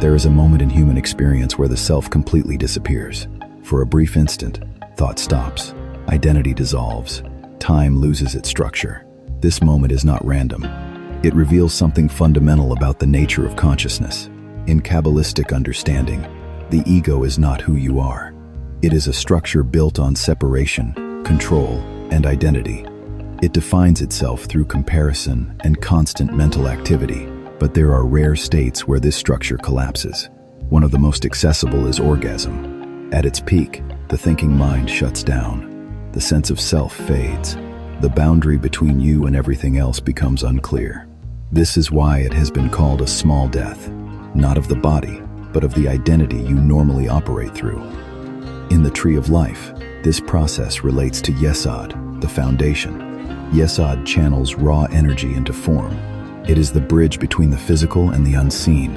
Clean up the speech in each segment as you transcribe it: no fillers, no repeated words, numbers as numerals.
There is a moment in human experience where the self completely disappears. For a brief instant, thought stops, identity dissolves, time loses its structure. This moment is not random. It reveals something fundamental about the nature of consciousness. In Kabbalistic understanding, the ego is not who you are. It is a structure built on separation, control, and identity. It defines itself through comparison and constant mental activity, but there are rare states where this structure collapses. One of the most accessible is orgasm. At its peak, the thinking mind shuts down. The sense of self fades. The boundary between you and everything else becomes unclear. This is why it has been called a small death, not of the body, but of the identity you normally operate through. In the Tree of Life, this process relates to Yesod, the foundation. Yesod channels raw energy into form. It is the bridge between the physical and the unseen.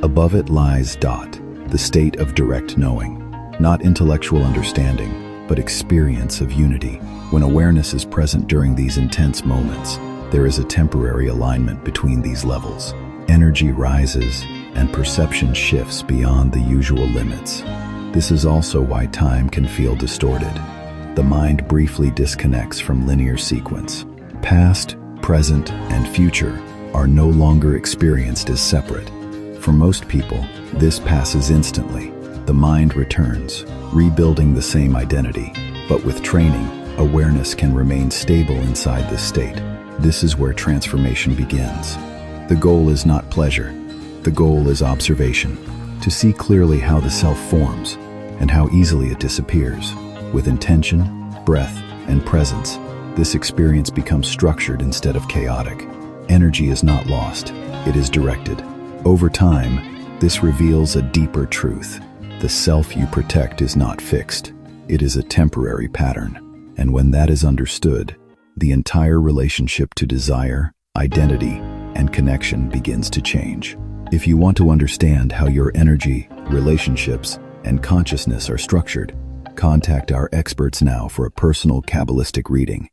Above it lies Dot, the state of direct knowing. Not intellectual understanding, but experience of unity. When awareness is present during these intense moments, there is a temporary alignment between these levels. Energy rises, and perception shifts beyond the usual limits. This is also why time can feel distorted. The mind briefly disconnects from linear sequence. Past, present, and future are no longer experienced as separate. For most people, this passes instantly. The mind returns, rebuilding the same identity. But with training, awareness can remain stable inside this state. This is where transformation begins. The goal is not pleasure. The goal is observation, to see clearly how the self forms and how easily it disappears. With intention, breath, and presence, this experience becomes structured instead of chaotic. Energy is not lost, it is directed. Over time, this reveals a deeper truth. The self you protect is not fixed. It is a temporary pattern. And when that is understood, the entire relationship to desire, identity, and connection begins to change. If you want to understand how your energy, relationships, and consciousness are structured, contact our experts now for a personal Kabbalistic reading.